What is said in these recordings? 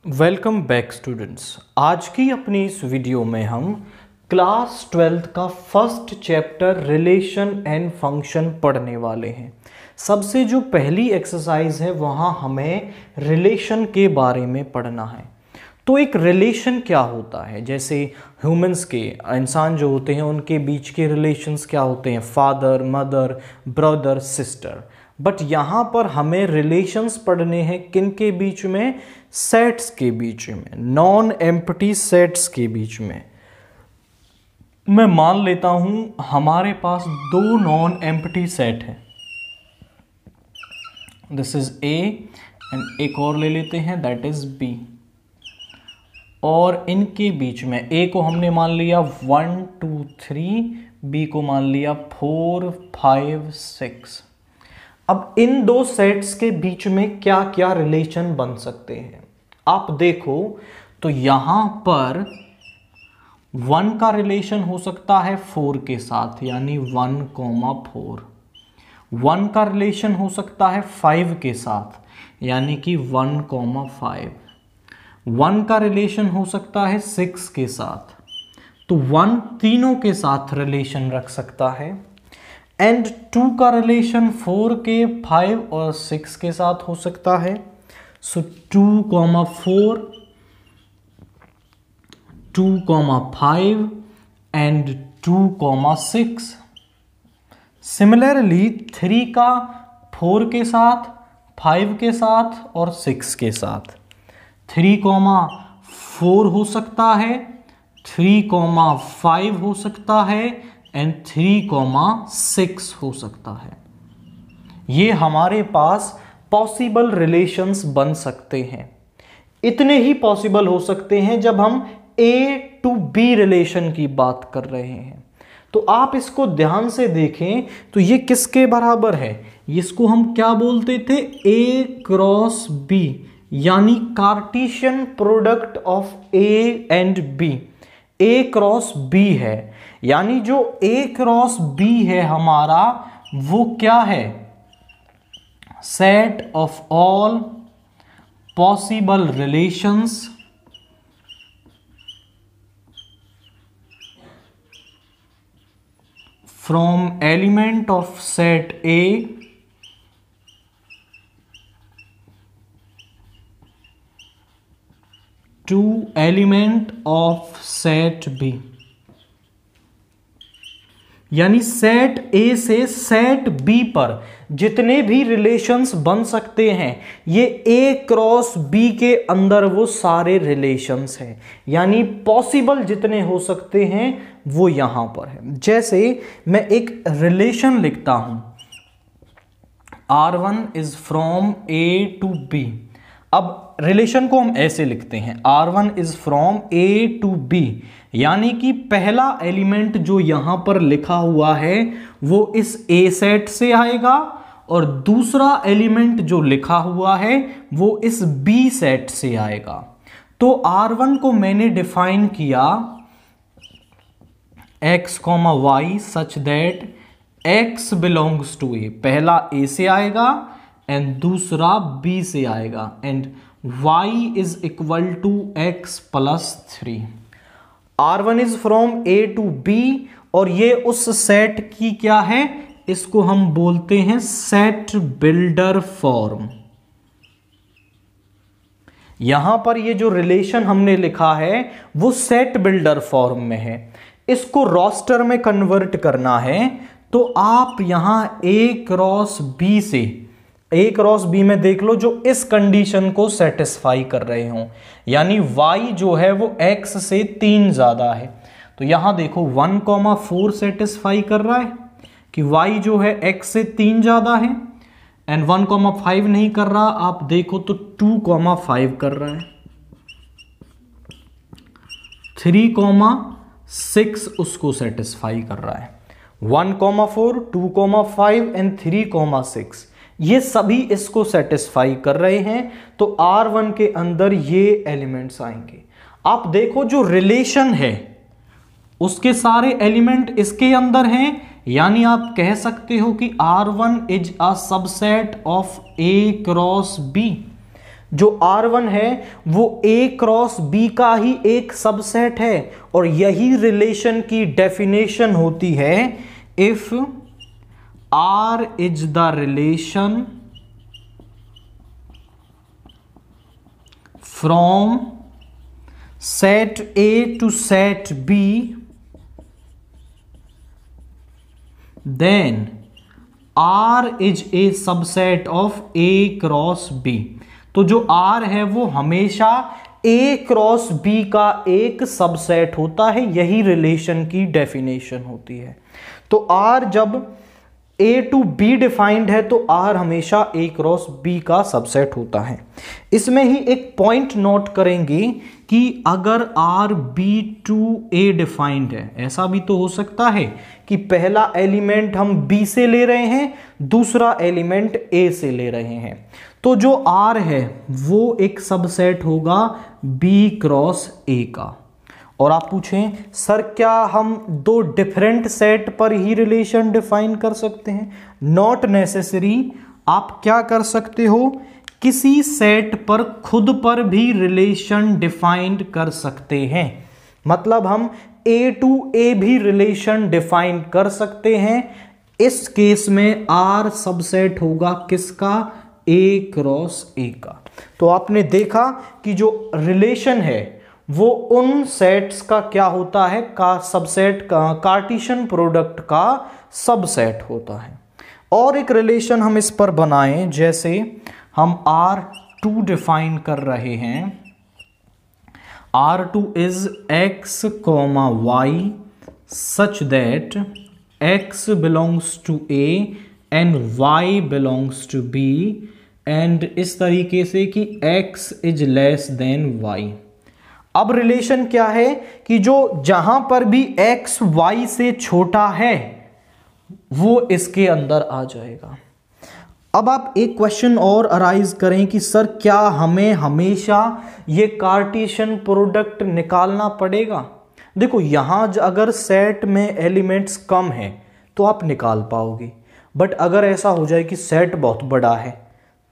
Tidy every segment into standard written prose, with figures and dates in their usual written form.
Welcome back students. आज की अपनी इस वीडियो में हम क्लास 12th का first chapter relation and function पढ़ने वाले हैं। सबसे जो पहली एक्सरसाइज है वहाँ हमें रिलेशन के बारे में पढ़ना है। तो एक रिलेशन क्या होता है, जैसे ह्यूमंस के इंसान जो होते हैं उनके बीच के रिलेशंस क्या होते हैं, father mother brother sister. But यहाँ पर हमें रिलेशंस पढ़ने हैं किन के बीच में, सेट्स के बीच में, नॉन एम्प्टी सेट्स के बीच में। मैं मान लेता हूं हमारे पास दो नॉन एम्प्टी सेट है, दिस इज ए एंड एक और ले लेते हैं दैट इज बी, और इनके बीच में ए को हमने मान लिया 1 2 3, बी को मान लिया 4 5 6। अब इन दो सेट्स के बीच में क्या क्या रिलेशन बन सकते हैं आप देखो तो यहां पर 1 का रिलेशन हो सकता है 4 के साथ यानी 1,4। 1 का रिलेशन हो सकता है 5 के साथ यानी कि 1,5। 1 का रिलेशन हो सकता है 6 के साथ, तो 1 तीनों के साथ रिलेशन रख सकता है। एंड 2 का रिलेशन 4 के 5 और 6 के साथ हो सकता है। सो 2,4 2,5 एंड 2,6। सिमिलरली 3 का 4 के साथ 5 के साथ और 6 के साथ 3,4 हो सकता है, 3,5 हो सकता है एंड 3,6 हो सकता है। ये हमारे पास पॉसिबल रिलेशंस बन सकते हैं। इतने ही पॉसिबल हो सकते हैं जब हम A to B रिलेशन की बात कर रहे हैं। तो आप इसको ध्यान से देखें तो ये किसके बराबर है, इसको हम क्या बोलते थे, A क्रॉस B, यानी Cartesian product of A and B। A cross B है, यानी जो A क्रॉस B है हमारा वो क्या है, set of all possible relations from element of set A to element of set B। यानी सेट A से सेट B पर जितने भी रिलेशंस बन सकते हैं ये A क्रॉस B के अंदर वो सारे रिलेशंस हैं, यानी पॉसिबल जितने हो सकते हैं वो यहां पर है। जैसे मैं एक रिलेशन लिखता हूं, R1 is from A to B। अब रिलेशन को हम ऐसे लिखते हैं, R1 is from A to B, यानी कि पहला एलिमेंट जो यहां पर लिखा हुआ है वो इस A सेट से आएगा और दूसरा एलिमेंट जो लिखा हुआ है वो इस B सेट से आएगा। तो R1 को मैंने डिफाइन किया x, y such that x belongs to A। पहला A से आएगा एंड दूसरा B से आएगा and y is equal to x plus 3। R1 is from A to B और ये उस सेट की क्या है, इसको हम बोलते हैं सेट बिल्डर फॉर्म। यहां पर ये जो रिलेशन हमने लिखा है वो सेट बिल्डर फॉर्म में है। इसको रोस्टर में कन्वर्ट करना है तो आप यहां A क्रॉस B से, A क्रॉस B में देख लो जो इस कंडीशन को सेटिस्फाई कर रहे हो, यानी y जो है वो x से 3 ज्यादा है। तो यहां देखो 1,4 सेटिस्फाई कर रहा है कि y जो है x से 3 ज्यादा है एंड 1,5 नहीं कर रहा, आप देखो तो 2,5 कर रहा है। 3,6 उसको सेटिस्फाई कर रहा है। 1,4 2,5 एंड 3,6 ये सभी इसको सेटिस्फाई कर रहे हैं, तो R1 के अंदर ये एलिमेंट्स आएंगे। आप देखो जो रिलेशन है उसके सारे एलिमेंट इसके अंदर हैं, यानी आप कह सकते हो कि R1 is a subset of A cross B। जो R1 है वो A क्रॉस B का ही एक सबसेट है, और यही रिलेशन की डेफिनेशन होती है, if R is the relation from set A to set B, then R is a subset of A cross B। तो जो R है वो हमेशा A क्रॉस B का एक सबसेट होता है, यही रिलेशन की डेफिनेशन होती है। तो R जब A टू B डिफाइंड है तो R हमेशा A क्रॉस B का सबसेट होता है। इसमें ही एक पॉइंट नोट करेंगे कि अगर R B to A defined है, ऐसा भी तो हो सकता है कि पहला एलिमेंट हम B से ले रहे हैं, दूसरा एलिमेंट A से ले रहे हैं, तो जो R है वो एक सबसेट होगा B क्रॉस A का। और आप पूछें सर क्या हम दो डिफरेंट सेट पर ही रिलेशन डिफाइन कर सकते हैं? Not necessary. आप क्या कर सकते हो, किसी सेट पर खुद पर भी रिलेशन डिफाइन कर सकते हैं। मतलब हम A टू A भी रिलेशन डिफाइन कर सकते हैं। इस केस में R सबसेट होगा किसका? A क्रॉस A का। तो आपने देखा कि जो रिलेशन है वो उन सेट्स का क्या होता है, का सबसेट का, कार्टेशियन प्रोडक्ट का सबसेट होता है। और एक रिलेशन हम इस पर बनाएं, जैसे हम R2 डिफाइन कर रहे हैं, R2 is x, y such that x belongs to A and y belongs to B, and इस तरीके से कि x is less than y। अब रिलेशन क्या है कि जो जहां पर भी x y से छोटा है वो इसके अंदर आ जाएगा। अब आप एक क्वेश्चन और अराइज करें कि सर क्या हमें हमेशा ये कार्टेशियन प्रोडक्ट निकालना पड़ेगा? देखो यहां अगर सेट में एलिमेंट्स कम हैं तो आप निकाल पाओगे, बट अगर ऐसा हो जाए कि सेट बहुत बड़ा है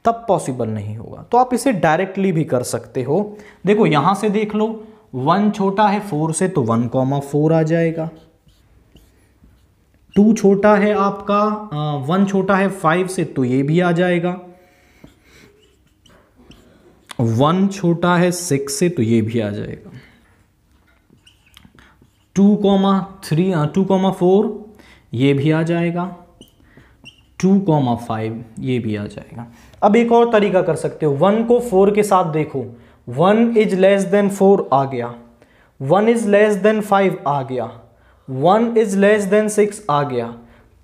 तब पॉसिबल नहीं होगा। तो आप इसे डायरेक्टली भी कर सकते हो। देखो यहां से देख लो, 1 छोटा है 4 से तो 1,4 आ जाएगा। 2 छोटा है आपका 1 छोटा है 5 से तो ये भी आ जाएगा। 1 छोटा है 6 से तो ये भी आ जाएगा। 2,4 ये भी आ जाएगा। 2,5 ये भी आ जाएगा। अब एक और तरीका कर सकते हो, 1 को 4 के साथ देखो, 1 इज लेस देन 4 आ गया, 1 इज लेस देन 5 आ गया, 1 इज लेस देन 6 आ गया।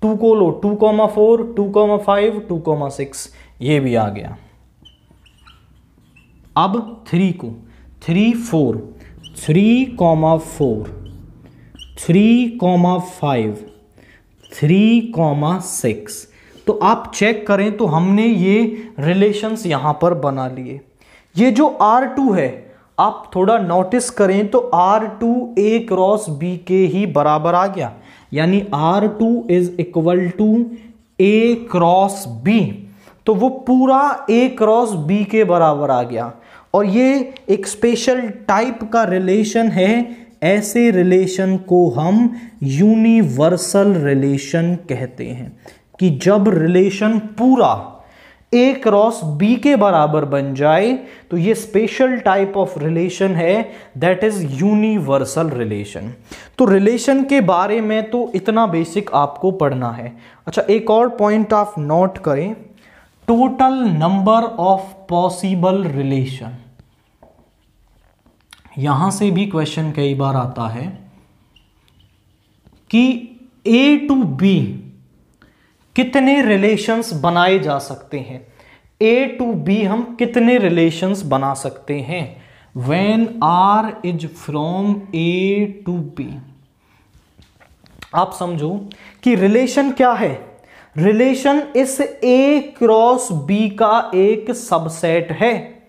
2 को लो, 2,4, 2,5, 2,6 ये भी आ गया। अब 3 को 3, 4, 3,4, 3,5, 3,6। तो आप चेक करें तो हमने ये रिलेशंस यहां पर बना लिए। ये जो R2 है आप थोड़ा नोटिस करें तो R2 A क्रॉस B के ही बराबर आ गया, यानी R2 is equal to A cross B। तो वो पूरा A क्रॉस B के बराबर आ गया। और ये एक स्पेशल टाइप का रिलेशन है। ऐसे रिलेशन को हम यूनिवर्सल रिलेशन कहते हैं, कि जब रिलेशन पूरा A क्रॉस B के बराबर बन जाए तो ये स्पेशल टाइप ऑफ रिलेशन है, दैट इज यूनिवर्सल रिलेशन। तो रिलेशन के बारे में तो इतना बेसिक आपको पढ़ना है। अच्छा एक और पॉइंट आप नोट करें, total number of possible relation. यहां से भी क्वेश्चन कई बार आता है कि A टू B कितने रिलेशंस बनाए जा सकते हैं। A टू B हम कितने रिलेशंस बना सकते हैं when R is from A to B। आप समझो कि रिलेशन क्या है, रिलेशन इस A क्रॉस B का एक सबसेट है।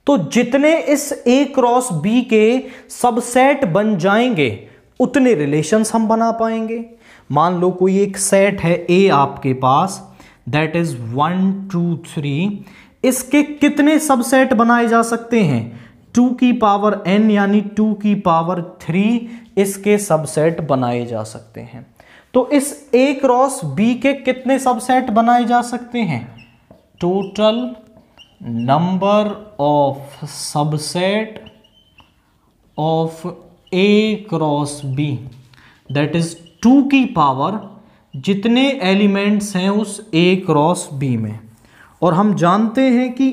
तो जितने इस A क्रॉस B के सबसेट बन जाएंगे उतने रिलेशंस हम बना पाएंगे। मान लो कोई एक सेट है A आपके पास, दैट इज 1 2 3, इसके कितने सबसेट बनाए जा सकते हैं? 2 की पावर n यानी 2 की पावर 3 इसके सबसेट बनाए जा सकते हैं। तो इस A क्रॉस B के कितने सबसेट बनाए जा सकते हैं? Total number of subset of A cross B that is 2 की पावर जितने एलिमेंट्स हैं उस A क्रॉस B में। और हम जानते हैं कि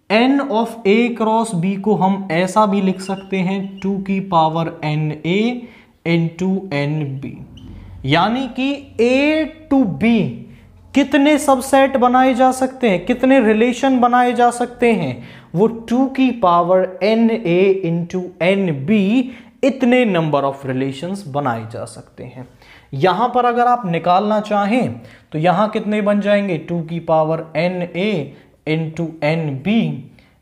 n of A cross B को हम ऐसा भी लिख सकते हैं 2 की पावर NA इंटू NB, यानी कि A टू B कितने सबसेट बनाए जा सकते हैं, कितने रिलेशन बनाए जा सकते हैं? वो 2 की पावर NA इंटू NB इतने नंबर ऑफ रिलेशंस बनाए जा सकते हैं। यहां पर अगर आप निकालना चाहें तो यहां कितने बन जाएंगे? 2 की पावर NA इंटू NB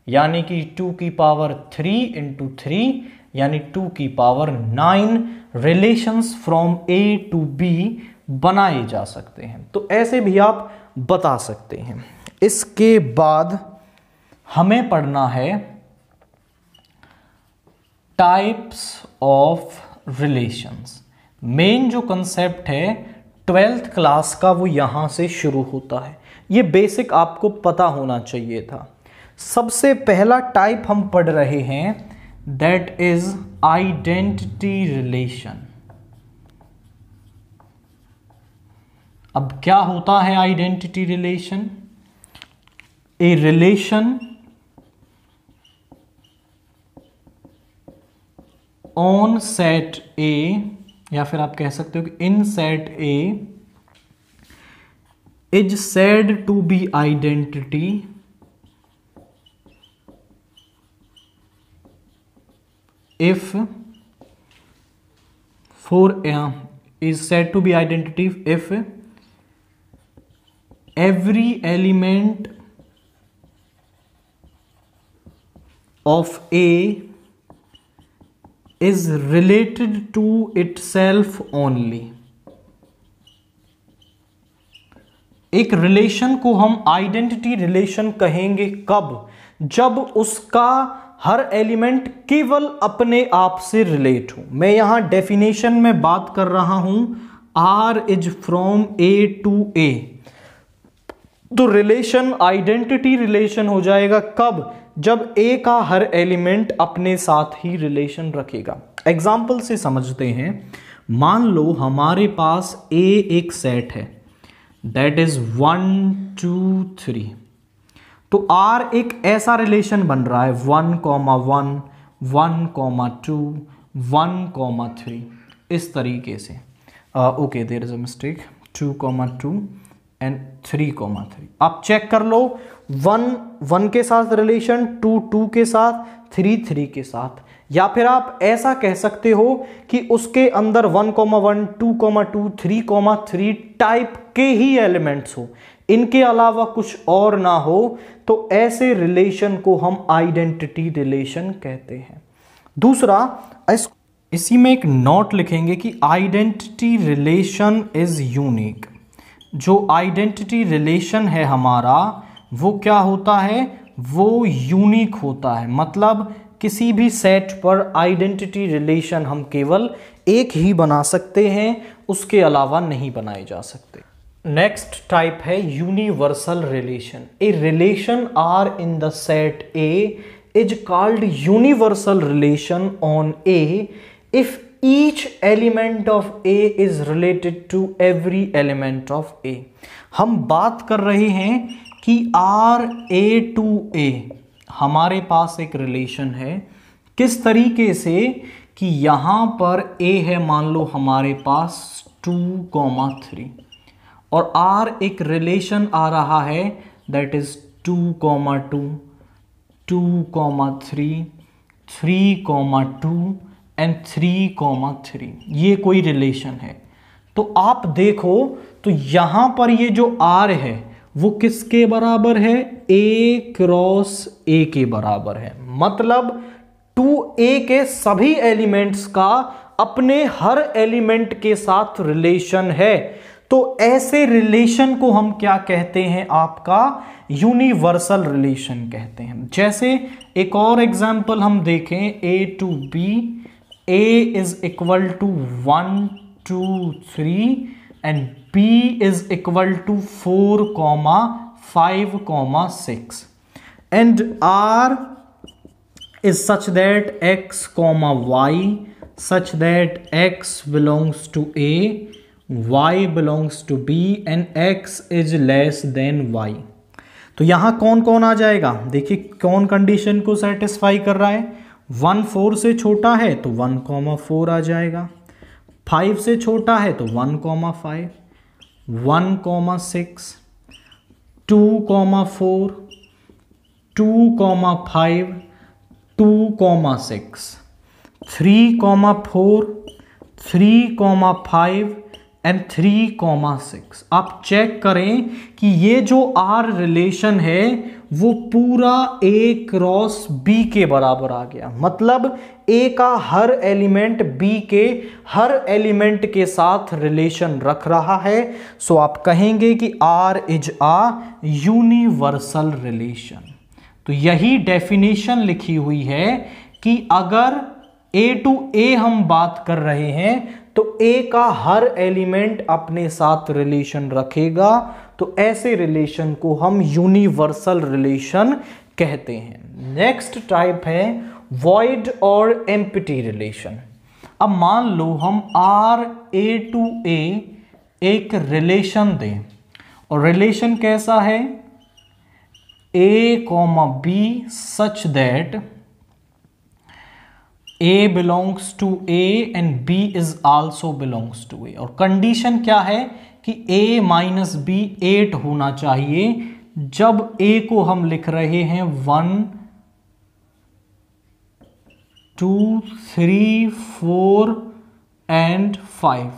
यानी कि 2 की पावर 3 इंटू 3 यानी 2 की power 9 relations from A to B बनाए जा सकते हैं। तो ऐसे भी आप बता सकते हैं। इसके बाद हमें पढ़ना है टाइप्स ऑफ रिलेशंस। मेन जो कंसेप्ट है 12th क्लास का वो यहां से शुरू होता है। ये बेसिक आपको पता होना चाहिए था। सबसे पहला टाइप हम पढ़ रहे हैं दैट इज आइडेंटिटी रिलेशन। अब क्या होता है identity relation? A relation on set A, या फिर आप कह सकते हो कि in set A is said to be identity if is said to be identity if every element of A is related to itself only। एक relation को हम आइडेंटिटी रिलेशन कहेंगे कब? जब उसका हर एलिमेंट केवल अपने आप से रिलेट हो। मैं यहां डेफिनेशन में बात कर रहा हूं R is from A to A। तो रिलेशन आइडेंटिटी रिलेशन हो जाएगा कब? जब A का हर एलिमेंट अपने साथ ही रिलेशन रखेगा। एग्जाम्पल से समझते हैं। मान लो हमारे पास A एक सेट है दैट इज 1 2 3। तो R एक ऐसा रिलेशन बन रहा है 1, 1, 1, 2, 1, 3 इस तरीके से। Okay there is a mistake 2, 2 and 3, 3। आप चेक कर लो 1, 1 के साथ रिलेशन, 2, 2 के साथ, 3, 3 के साथ। या फिर आप ऐसा कह सकते हो कि उसके अंदर 1, 1, 2, 2, 3, 3 टाइप के ही एलिमेंट्स हो, इनके अलावा कुछ और ना हो, तो ऐसे रिलेशन को हम आइडेंटिटी रिलेशन कहते हैं। दूसरा, इसी में एक नोट लिखेंगे कि आइडेंटिटी रिलेशन इज यूनिक। जो आइडेंटिटी रिलेशन है हमारा वो क्या होता है? वो यूनिक होता है। मतलब किसी भी सेट पर आइडेंटिटी रिलेशन हम केवल एक ही बना सकते हैं, उसके अलावा नहीं बनाए जा सकते। नेक्स्ट टाइप है universal relation. A relation R in the set A is called universal relation on A if each element of A is related to every element of A. हम बात कर रहे हैं कि आर ए टू ए हमारे पास एक relation है। किस तरीके से कि यहां पर ए है, मान लो हमारे पास 2, 3 और आर एक रिलेशन आ रहा है दैट इज 2, 2, 2, 3, 3, 2 एंड 3, 3। ये कोई रिलेशन है। तो आप देखो तो यहां पर ये जो आर है वो किसके बराबर है? A क्रॉस A के बराबर है। मतलब 2A के सभी एलिमेंट्स का अपने हर एलिमेंट के साथ रिलेशन है। तो ऐसे रिलेशन को हम क्या कहते हैं, आपका यूनिवर्सल रिलेशन कहते हैं। जैसे एक और एग्जांपल हम देखें, a to b, a is equal to 1 2 3 and b is equal to 4 5 6 and r is such that x comma y such that x belongs to a, y belongs to b and x is less than y। तो यहां कौन कौन आ जाएगा, देखिए कौन condition को satisfy कर रहा है। 1 4 से छोटा है तो 1 4 आ जाएगा, 5 से छोटा है तो 1 5, 1 6, 2 4, 2 5, 2 6, 3 4, 3 5 एंड 3 6। आप चेक करें कि ये जो आर रिलेशन है वो पूरा A क्रॉस B के बराबर आ गया। मतलब A का हर एलिमेंट B के हर एलिमेंट के साथ रिलेशन रख रहा है। सो आप कहेंगे कि R is a universal relation. तो यही डेफिनेशन लिखी हुई है कि अगर A टू A हम बात कर रहे हैं तो A का हर एलिमेंट अपने साथ रिलेशन रखेगा, तो ऐसे रिलेशन को हम यूनिवर्सल रिलेशन कहते हैं। नेक्स्ट टाइप है वॉइड और एम्प्टी रिलेशन। अब मान लो हम R A टू A एक रिलेशन दें, और रिलेशन कैसा है, A, B such that A belongs to A and B is also belongs to A। और कंडीशन क्या है कि A माइनस B 8 होना चाहिए जब A को हम लिख रहे हैं 1 2 3 4 एंड 5।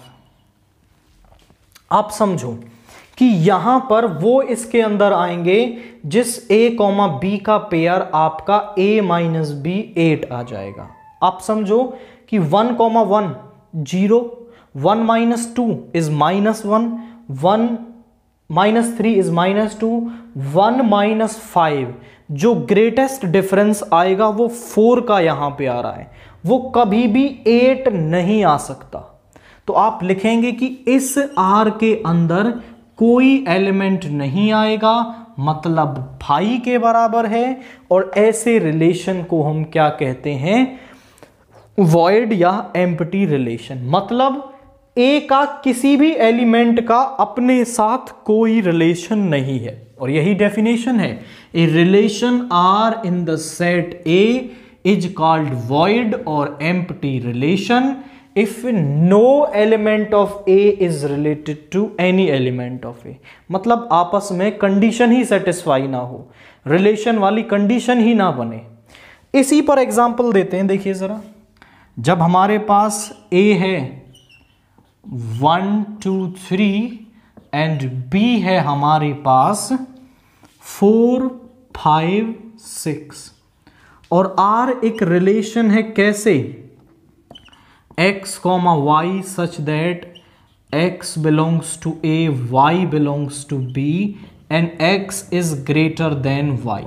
आप समझो कि यहां पर वो इसके अंदर आएंगे जिस A, B का पेयर आपका A माइनस B 8 आ जाएगा। आप समझो कि 1 1 0, 1 minus 2 is minus 1, 1 minus 3 is minus 2, 1 minus 5, जो ग्रेटेस्ट डिफरेंस आएगा वो 4 का यहां पे आ रहा है, वो कभी भी 8 नहीं आ सकता। तो आप लिखेंगे कि इस R के अंदर कोई एलिमेंट नहीं आएगा, मतलब भाई के बराबर है। और ऐसे रिलेशन को हम क्या कहते हैं, वॉइड या एम्प्टी रिलेशन। मतलब A का किसी भी एलिमेंट का अपने साथ कोई रिलेशन नहीं है, और यही डेफिनेशन है। A relation R in the set A is called void और empty relation if no element of A is related to any element of A। मतलब आपस में कंडीशन ही सेटिस्फाई ना हो, रिलेशन वाली कंडीशन ही ना बने। इसी पर एग्जांपल देते हैं, देखिए जरा। जब हमारे पास A है 1 2 3 एंड B है हमारे पास 4 5 6, और R एक रिलेशन है कैसे, x, y such that x belongs to A, y belongs to B and x is greater than y।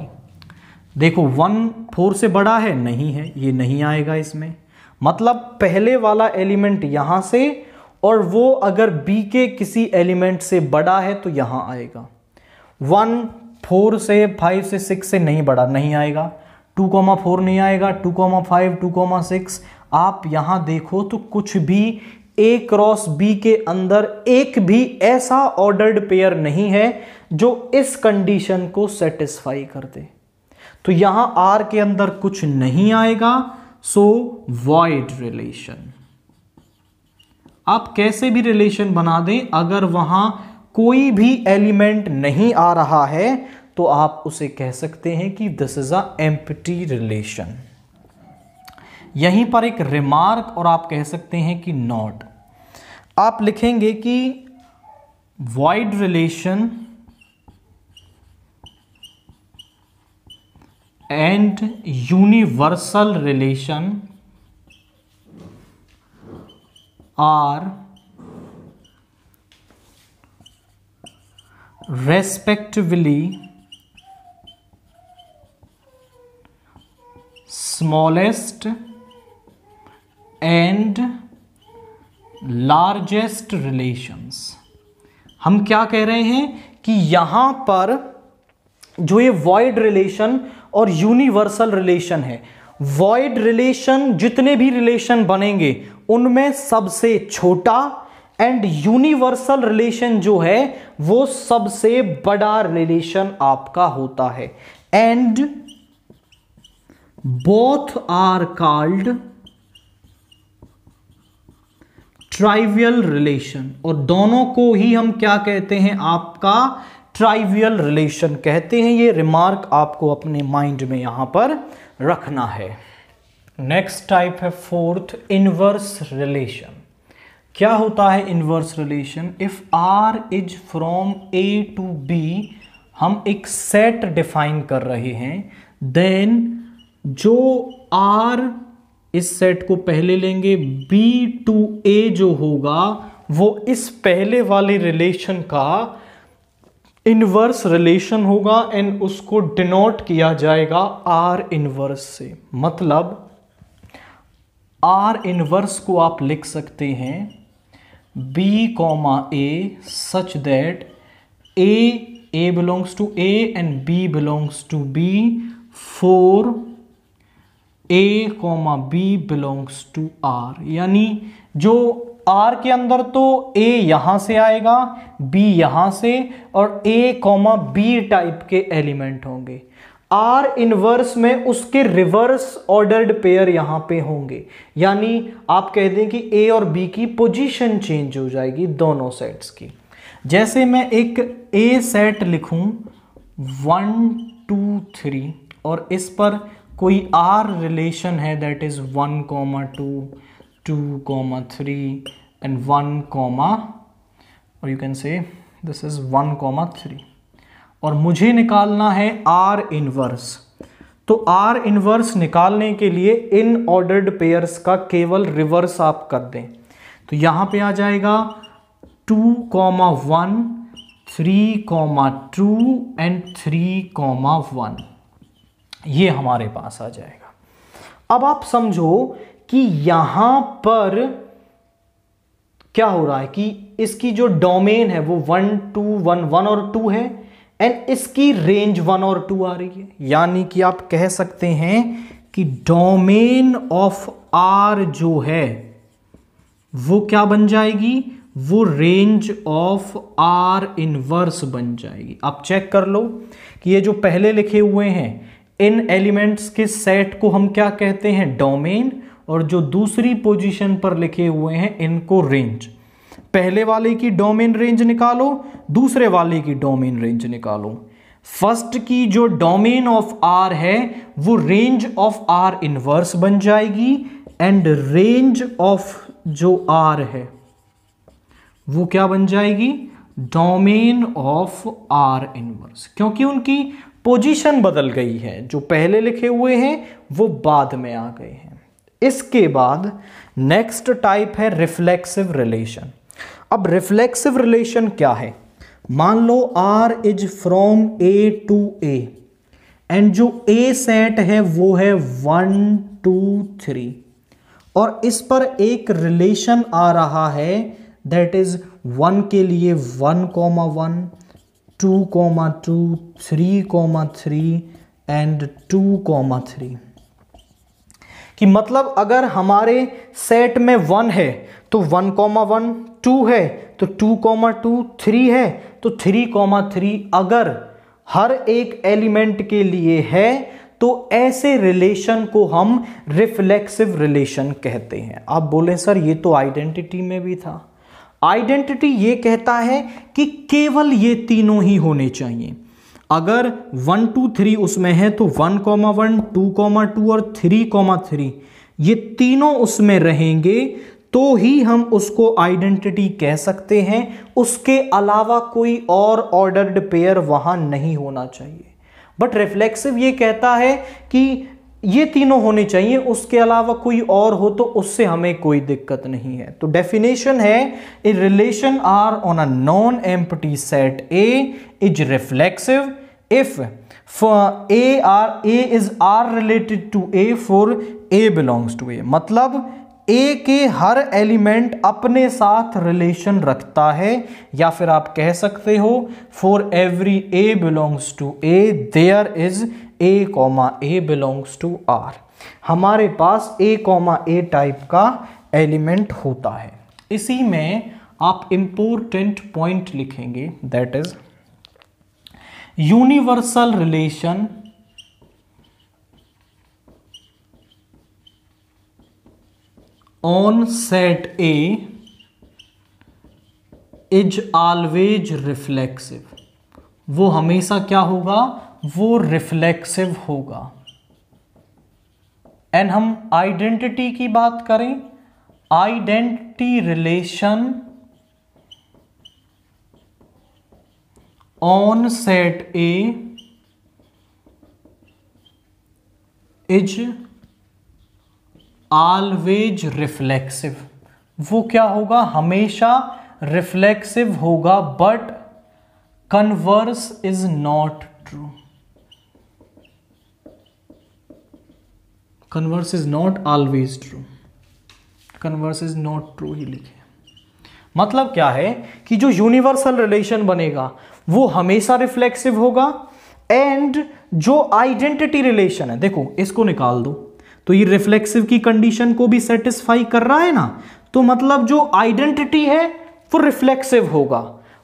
देखो 1 4 से बड़ा है, नहीं है, ये नहीं आएगा इसमें। मतलब पहले वाला एलिमेंट यहां से, और वो अगर B के किसी एलिमेंट से बड़ा है तो यहां आएगा। 1 4 से 5 से 6 से नहीं बड़ा, नहीं आएगा। 2 4 नहीं आएगा, 2 5 2 6। आप यहां देखो तो कुछ भी A क्रॉस B के अंदर एक भी ऐसा ऑर्डर्ड पेयर नहीं है जो इस कंडीशन को सेटिस्फाई कर दे। तो यहां R के अंदर कुछ नहीं आएगा, सो वॉइड रिलेशन। आप कैसे भी रिलेशन बना दें, अगर वहां कोई भी एलिमेंट नहीं आ रहा है तो आप उसे कह सकते हैं कि this is a empty relation. यहीं पर एक रिमार्क, और आप कह सकते हैं कि नॉट। आप लिखेंगे कि void relation and universal relation are respectively smallest and largest relations। हम क्या कह रहे हैं कि यहां पर जो ये वॉइड रिलेशन और यूनिवर्सल रिलेशन है, वॉइड रिलेशन जितने भी रिलेशन बनेंगे उनमें सबसे छोटा एंड यूनिवर्सल रिलेशन जो है वो सबसे बड़ा रिलेशन आपका होता है। And both are called trivial relation, और दोनों को ही हम क्या कहते हैं, आपका ट्राइवियल रिलेशन कहते हैं। ये रिमार्क आपको अपने माइंड में यहां पर रखना है। नेक्स्ट टाइप है फोर्थ, इनवर्स रिलेशन। क्या होता है inverse relation? If R is from A to B, हम एक सेट डिफाइन कर रहे हैं, देन जो आर, इस सेट को पहले लेंगे, बी टू ए जो होगा वो इस पहले वाले रिलेशन का इनवर्स रिलेशन होगा एंड उसको डिनोट किया जाएगा आर इनवर्स से। मतलब आर इनवर्स को आप लिख सकते हैं B comma A such that A belongs to A and B belongs to B for A comma B belongs to R. यानी जो आर के अंदर तो ए यहां से आएगा, बी यहां से, और ए कॉमा बी टाइप के एलिमेंट होंगे। आर इनवर्स में उसके रिवर्स ऑर्डर्ड पेयर यहां पे होंगे, यानी आप कह दें कि ए और बी की पोजीशन चेंज हो जाएगी दोनों सेट्स की। जैसे मैं एक ए सेट लिखूं 1 2 3 और इस पर कोई आर रिलेशन है दैट इज 1 2 2 3 एंड 1 और you can say this is 1 3, और मुझे निकालना है आर इनवर्स। तो आर इनवर्स निकालने के लिए इन ऑर्डर्ड पेयर्स का केवल रिवर्स आप कर दें, तो यहां पे आ जाएगा 2 1 3 2 एंड 3 1, ये हमारे पास आ जाएगा। अब आप समझो कि यहां पर क्या हो रहा है कि इसकी जो डोमेन है वो 1 2 1 और 2 है एंड इसकी रेंज 1 और 2 आ रही है। यानी कि आप कह सकते हैं कि डोमेन ऑफ आर जो है वो क्या बन जाएगी, वो रेंज ऑफ आर इनवर्स बन जाएगी। आप चेक कर लो कि ये जो पहले लिखे हुए हैं इन एलिमेंट्स के सेट को हम क्या कहते हैं, डोमेन, और जो दूसरी पोजीशन पर लिखे हुए हैं इनको रेंज। पहले वाले की डोमेन रेंज निकालो, दूसरे वाले की डोमेन रेंज निकालो। फर्स्ट की जो डोमेन ऑफ आर है वो रेंज ऑफ आर इनवर्स बन जाएगी एंड रेंज ऑफ जो आर है वो क्या बन जाएगी, डोमेन ऑफ आर इनवर्स, क्योंकि उनकी पोजीशन बदल गई है। जो पहले लिखे हुए हैं वो बाद में आ गए हैं। इसके बाद नेक्स्ट टाइप है रिफ्लेक्सिव रिलेशन। अब रिफ्लेक्सिव रिलेशन क्या है? मान लो R is from A to A and जो A सेट है वो है 1 2 3 और इस पर एक रिलेशन आ रहा है दैट इज 1 के लिए 1 1 2 2 3 3 एंड 2 3 कि मतलब अगर हमारे सेट में 1 है तो 1 1, 2 है तो 2 2, 3 है तो 3 3 अगर हर एक एलिमेंट के लिए है तो ऐसे रिलेशन को हम रिफ्लेक्सिव रिलेशन कहते हैं। आप बोले सर ये तो आइडेंटिटी में भी था। आइडेंटिटी ये कहता है कि केवल ये तीनों ही होने चाहिए। अगर 1 2 3 उसमें है तो 1 1, 2 2 और 3 3 ये तीनों उसमें रहेंगे तो ही हम उसको आइडेंटिटी कह सकते हैं। उसके अलावा कोई और ऑर्डर्ड पेयर वहां नहीं होना चाहिए। बट रिफ्लेक्सिव ये कहता है कि ये तीनों होने चाहिए, उसके अलावा कोई और हो तो उससे हमें कोई दिक्कत नहीं है। तो डेफिनेशन है, a relation R on a non empty set A is reflexive if for a is R related to a for a belongs to A. मतलब ए के हर एलिमेंट अपने साथ रिलेशन रखता है, या फिर आप कह सकते हो for every A belongs to A there is A comma A belongs to R. हमारे पास ए कॉमा ए टाइप का एलिमेंट होता है। इसी में आप इंपॉर्टेंट पॉइंट लिखेंगे, that is universal relation on set A is always reflexive. वो हमेशा क्या होगा, वो रिफ्लेक्सिव होगा। एंड हम आइडेंटिटी की बात करें, identity relation on set A is always reflexive. वो क्या होगा, हमेशा रिफ्लेक्सिव होगा, but converse is not true. Converse is not always true, converse is not true ही लिखे। मतलब क्या है कि जो यूनिवर्सल रिलेशन बनेगा वो हमेशा रिफ्लेक्सिव होगा, एंड जो आइडेंटिटी रिलेशन है, देखो इसको निकाल दो तो ये रिफ्लेक्सिव की कंडीशन को भी सेटिस्फाई कर रहा है ना। तो मतलब जो आइडेंटिटी है वो रिफ्लेक्सिव होगा,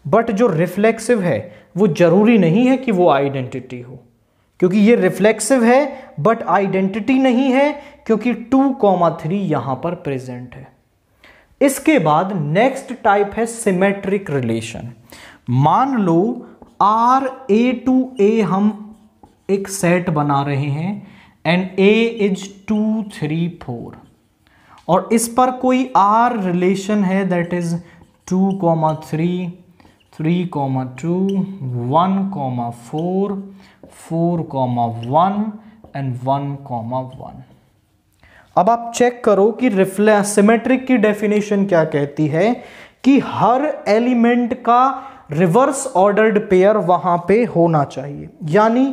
बट जो रिफ्लेक्सिव है वो जरूरी नहीं है कि वो आइडेंटिटी हो, क्योंकि ये रिफ्लेक्सिव है बट आइडेंटिटी नहीं है, क्योंकि 2,3 यहां पर प्रेजेंट है। इसके बाद नेक्स्ट टाइप है सिमेट्रिक रिलेशन। मान लो आर ए टू ए हम एक सेट बना रहे हैं एंड ए इज 2, 3, 4 और इस पर कोई आर रिलेशन है दैट इज 2,3, 3,2, 1,4, 4,1 एंड 1,1। अब आप चेक करो कि सिमेट्रिक की डेफिनेशन क्या कहती है कि हर एलिमेंट का रिवर्स ऑर्डर्ड पेयर वहां पे होना चाहिए। यानी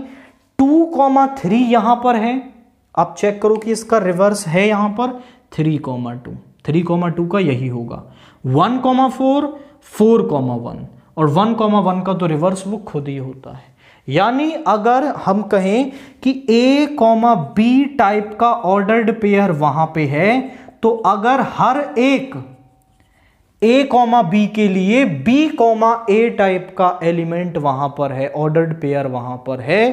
2,3 यहां पर है, आप चेक करो कि इसका रिवर्स है यहां पर 3,2, 3,2 का यही होगा। 1,4, 4,1 और 1,1 का तो रिवर्स वो खुद ही होता है। यानी अगर हम कहें कि A, B टाइप का ऑर्डर्ड पेयर वहां पे है, तो अगर हर एक A, B के लिए B, A टाइप का एलिमेंट वहां पर है, ऑर्डर्ड पेयर वहां पर है,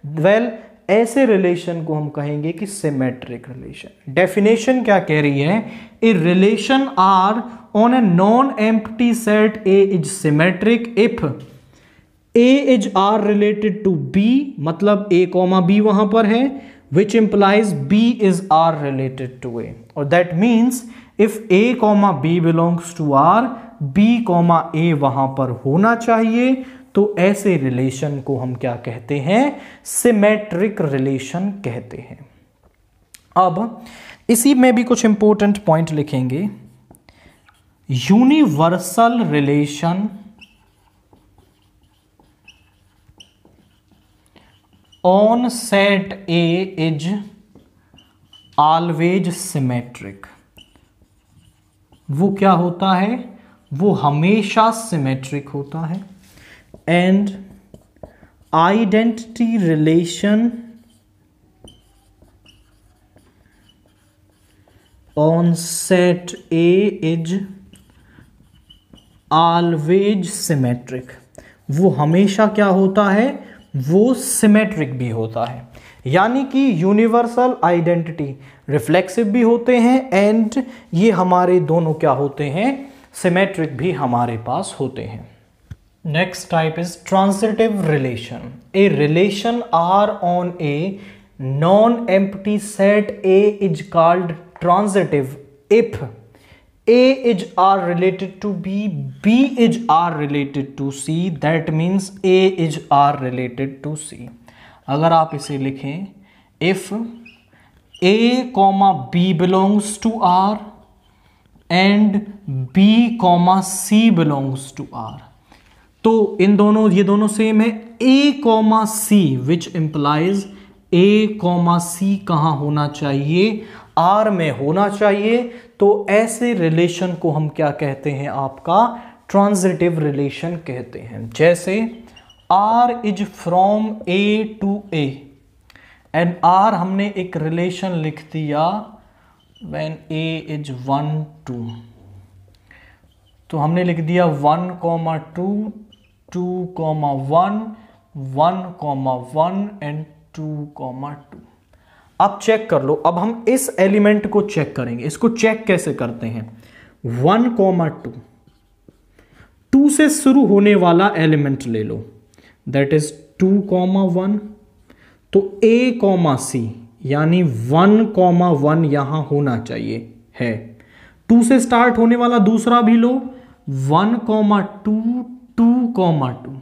वेल ऐसे रिलेशन को हम कहेंगे कि सिमेट्रिक रिलेशन। डेफिनेशन क्या कह रही है, a relation R on a non empty set A is symmetric if A is R related to B, मतलब A, B वहां पर है, which implies B is R related to A, और that means if A, B belongs to R, B, A वहां पर होना चाहिए। तो ऐसे रिलेशन को हम क्या कहते हैं, सिमेट्रिक रिलेशन कहते हैं। अब इसी में भी कुछ इंपॉर्टेंट पॉइंट लिखेंगे। Universal relation on set A is always symmetric. वो क्या होता है, वो हमेशा सिमेट्रिक होता है। And identity relation on set A is always symmetric. वो हमेशा क्या होता है, वो सिमेट्रिक भी होता है। यानी कि यूनिवर्सल आइडेंटिटी रिफ्लेक्सिव भी होते हैं, एंड ये हमारे दोनों क्या होते हैं, सिमेट्रिक भी हमारे पास होते हैं। Next type is transitive relation. A relation R on a non empty set A is called transitive if A is R related to B, B is R related to C, that means A is R related to C। अगर आप इसे लिखें, if A comma B belongs to R and B comma C belongs to R। तो ये दोनों same है। A comma C which implies A comma C कहां होना चाहिए? R में होना चाहिए। तो ऐसे रिलेशन को हम क्या कहते हैं? आपका ट्रांजिटिव रिलेशन कहते हैं। जैसे R is from A to A and R हमने एक रिलेशन लिख दिया when A इज 1 2, तो हमने लिख दिया 1,2 2,1 1,1 एंड 2,2। अब चेक कर लो। अब हम इस एलिमेंट को चेक करेंगे। इसको चेक कैसे करते हैं? 1,2 2 से शुरू होने वाला एलिमेंट ले लो, दैट इज 2,1। तो A कॉमा C यानी 1,1 यहां होना चाहिए है। 2 से स्टार्ट होने वाला दूसरा भी लो, 1,2 2,2,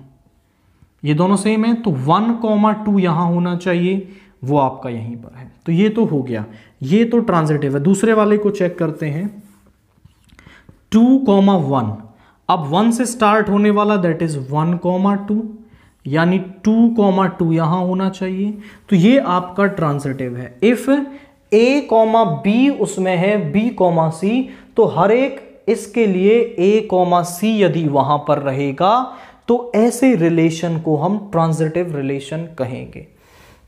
ये दोनों सेम है। तो 1,2 यहां होना चाहिए, वो आपका यहीं पर है। तो ये तो हो गया, ये तो ट्रांजिटिव है। दूसरे वाले को चेक करते हैं, 2,1। अब 1 से स्टार्ट होने वाला दैट इज 1,2 यानी 2,2 यहां होना चाहिए। तो ये आपका ट्रांजिटिव है। इफ A कॉमा B उसमें है B कॉमा C, तो हर एक इसके लिए A कॉमा C यदि वहां पर रहेगा तो ऐसे रिलेशन को हम ट्रांजिटिव रिलेशन कहेंगे।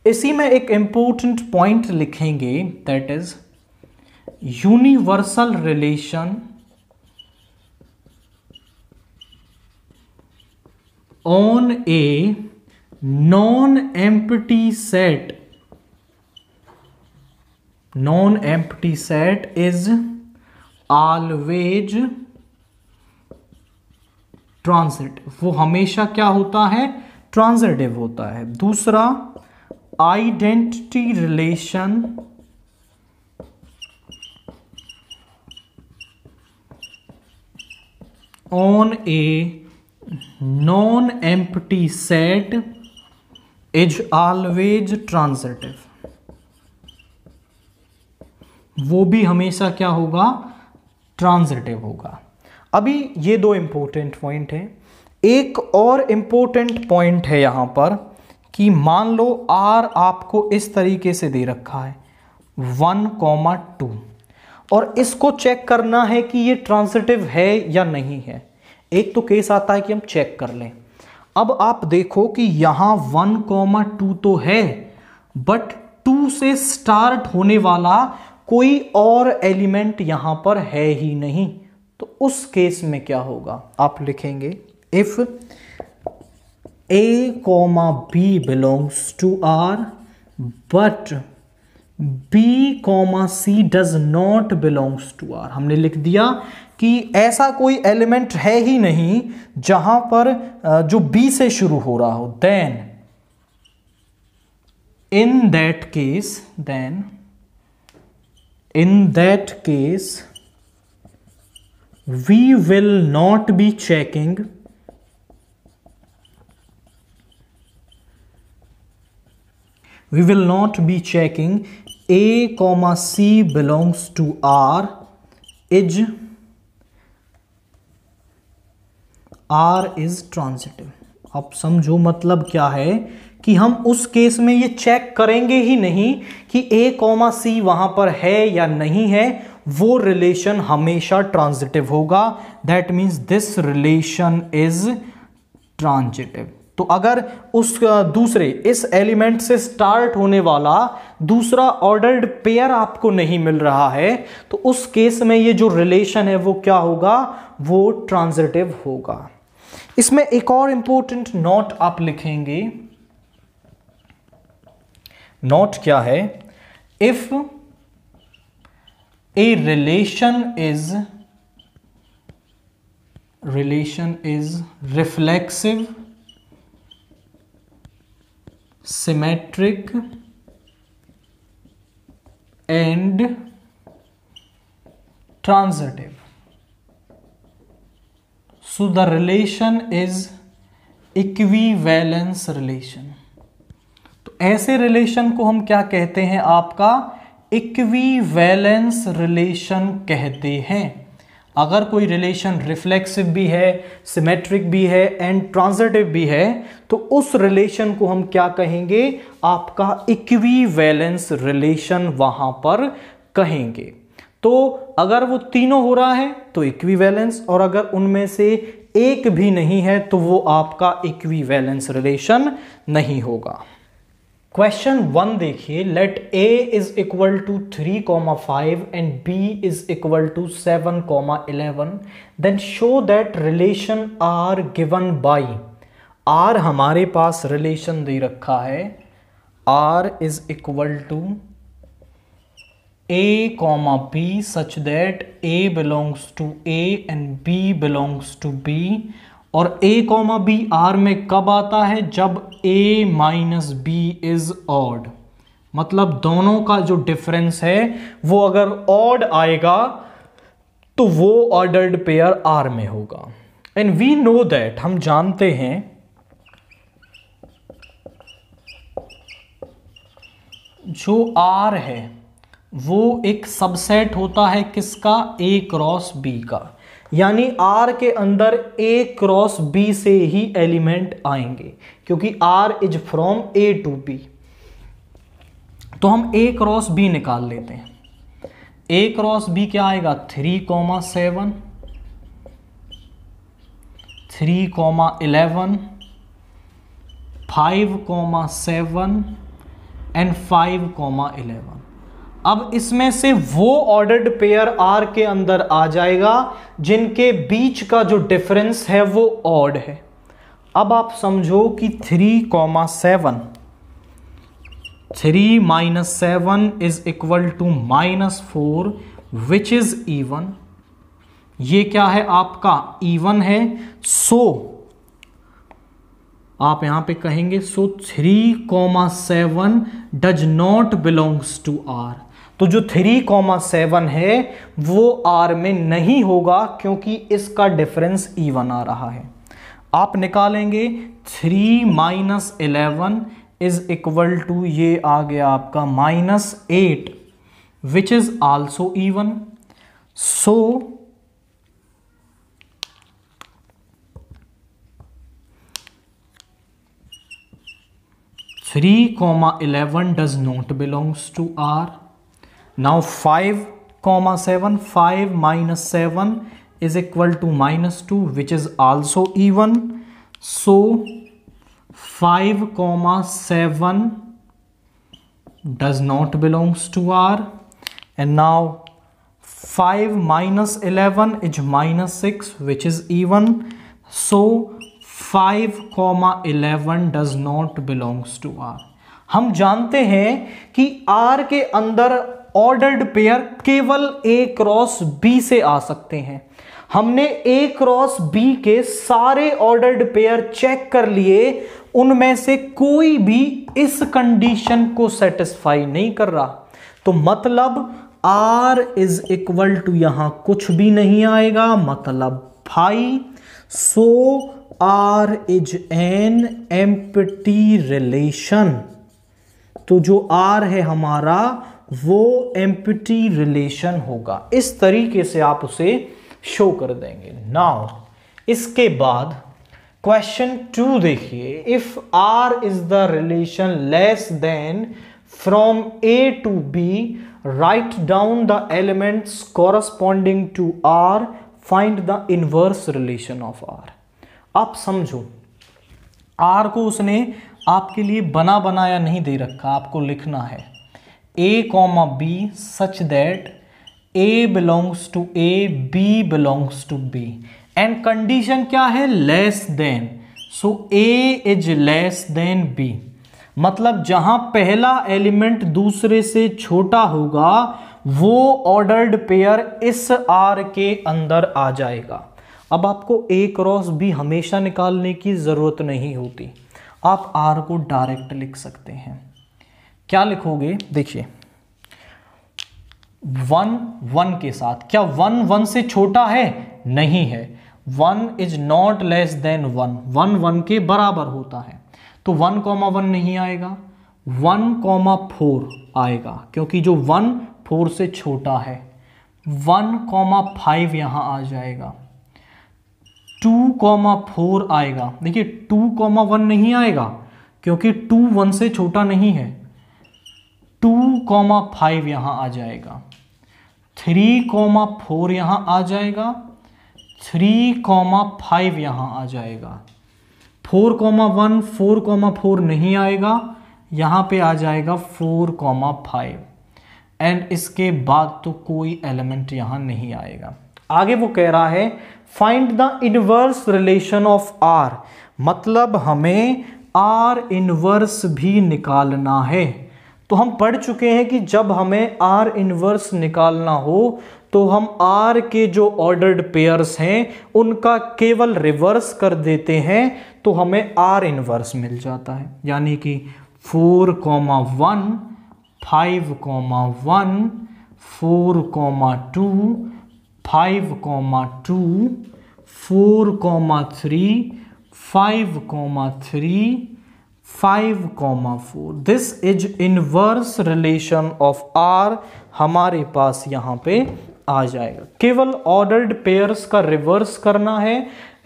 इसी में एक इंपॉर्टेंट पॉइंट लिखेंगे, that is universal relation on a non-empty set is always transitive। वो हमेशा क्या होता है? ट्रांजिटिव होता है। दूसरा, identity relation on a non-empty set is always transitive। वो भी हमेशा क्या होगा? ट्रांजिटिव होगा। अभी ये दो इंपॉर्टेंट पॉइंट है। एक और इंपॉर्टेंट पॉइंट है यहां पर कि मान लो R आपको इस तरीके से दे रखा है 1,2 और इसको चेक करना है कि ये ट्रांजिटिव है या नहीं है। एक तो केस आता है कि हम चेक कर लें। अब आप देखो कि यहां 1,2 तो है, बट 2 से स्टार्ट होने वाला कोई और एलिमेंट यहां पर है ही नहीं। तो उस केस में क्या होगा? आप लिखेंगे if A comma B belongs to R but B comma C does not belongs to R। हमने लिख दिया कि ऐसा कोई एलिमेंट है ही नहीं जहां पर जो B से शुरू हो रहा हो। Then in that case we will not be checking A comma C belongs to R is transitive। अब समझो मतलब क्या है कि हम उस केस में ये चेक करेंगे ही नहीं कि A कॉमा C वहां पर है या नहीं है। वो रिलेशन हमेशा ट्रांजिटिव होगा। That means this relation is transitive. तो अगर उस दूसरे इस एलिमेंट से स्टार्ट होने वाला दूसरा ऑर्डर्ड पेयर आपको नहीं मिल रहा है, तो उस केस में ये जो रिलेशन है वो क्या होगा? वो ट्रांजिटिव होगा। इसमें एक और इंपॉर्टेंट नोट आप लिखेंगे। नोट क्या है? If a relation is reflexive, symmetric and transitive, so the relation is equivalence relation। तो ऐसे रिलेशन को हम क्या कहते हैं? आपका इक्विवेलेंस रिलेशन कहते हैं। अगर कोई रिलेशन रिफ्लेक्सिव भी है, सिमेट्रिक भी है एंड ट्रांजिटिव भी है, तो उस रिलेशन को हम क्या कहेंगे? आपका इक्विवेलेंस रिलेशन वहां पर कहेंगे। तो अगर वो तीनों हो रहा है तो इक्विवेलेंस, और अगर उनमें से एक भी नहीं है तो वो आपका इक्विवेलेंस रिलेशन नहीं होगा। क्वेश्चन 1 देखिए, let a is equal to 3,5 and b is equal to 7,11, then show that relation R given by. r हमारे पास रिलेशन दे रखा है, r is equal to a comma b such that a belongs to a and b belongs to b, और a comma b r में कब आता है? जब a minus b is odd. मतलब दोनों का जो डिफरेंस है वो अगर ऑड आएगा तो वो ऑर्डर्ड पेयर r में होगा। एंड वी नो दैट, हम जानते हैं जो r है वो एक सबसेट होता है किसका? a क्रॉस b का। यानी r के अंदर a क्रॉस b से ही एलिमेंट आएंगे, क्योंकि r is from a to b। तो हम a क्रॉस b निकाल लेते हैं। a क्रॉस b क्या आएगा? 3,7, 3,11, 5,7 एंड 5,11। अब इसमें से वो ऑर्डर्ड पेयर R के अंदर आ जाएगा जिनके बीच का जो डिफरेंस है वो ऑड है। अब आप समझो कि 3,7, 3 minus 7 is equal to -4 which is even. ये क्या है? आपका इवन है। सो आप यहां पे कहेंगे so 3,7 does not belongs to R। तो जो 3,7 है वो R में नहीं होगा, क्योंकि इसका डिफरेंस इवन आ रहा है। आप निकालेंगे 3 माइनस 11 इज इक्वल टू, ये आ गया आपका -8 which is also even. So 3,11 does not belongs to R. Now 5,7, 5 minus 7 is equal to -2 which is also even. So 5,7 does not belongs to R. And now 5 minus 11 is -6 which is even. So 5,11 does not belongs to R. हम जानते हैं कि R के अंदर ordered pair केवल A cross B से आ सकते हैं। हमने A क्रॉस B के सारे ऑर्डर्ड पेयर चेक कर लिए, उनमें से कोई भी इस कंडीशन को सेटिस्फाई नहीं कर रहा। तो मतलब R इज इक्वल टू, यहां कुछ भी नहीं आएगा, मतलब 5। सो R is an empty relation. तो जो R है हमारा वो एम्प्टी रिलेशन होगा। इस तरीके से आप उसे शो कर देंगे। नाउ इसके बाद क्वेश्चन 2 देखिए, if R is the relation less than from A to B, write down the elements corresponding to R, find the inverse relation of R। आप समझो, R को उसने आपके लिए बना बनाया नहीं दे रखा, आपको लिखना है A, B such that A belongs to A, B belongs to B, and condition क्या है? Less than. So A is less than B, मतलब जहां पहला एलिमेंट दूसरे से छोटा होगा वो ऑर्डर्ड पेयर इस R के अंदर आ जाएगा। अब आपको A क्रॉस B हमेशा निकालने की जरूरत नहीं होती, आप R को डायरेक्ट लिख सकते हैं। क्या लिखोगे? देखिए 1 1 के साथ, क्या 1 1 से छोटा है? नहीं है। 1 इज नॉट लेस देन 1, 1 1 के बराबर होता है, तो 1,1 नहीं आएगा। 1,4 आएगा, क्योंकि जो 1 4 से छोटा है। 1,5 यहाँ आ जाएगा। 2,4 आएगा। देखिए 2,1 नहीं आएगा, क्योंकि 2 1 से छोटा नहीं है। 2,5 यहाँ आ जाएगा। 3,4 यहाँ आ जाएगा। 3,5 यहाँ आ जाएगा। 4,1 4,4 नहीं आएगा, यहाँ पे आ जाएगा 4,5। एंड इसके बाद तो कोई एलिमेंट यहाँ नहीं आएगा। आगे वो कह रहा है find the inverse relation of R, मतलब हमें आर इनवर्स भी निकालना है। तो हम पढ़ चुके हैं कि जब हमें आर इनवर्स निकालना हो तो हम आर के जो ऑर्डर्ड पेयर्स हैं उनका केवल रिवर्स कर देते हैं, तो हमें आर इनवर्स मिल जाता है। यानी कि 4,1 5,1 4,2 5,2 4,3 5,3 5,4। This is inverse relation of R हमारे पास यहां पे आ जाएगा। केवल ऑर्डर्ड पेयर्स का रिवर्स करना है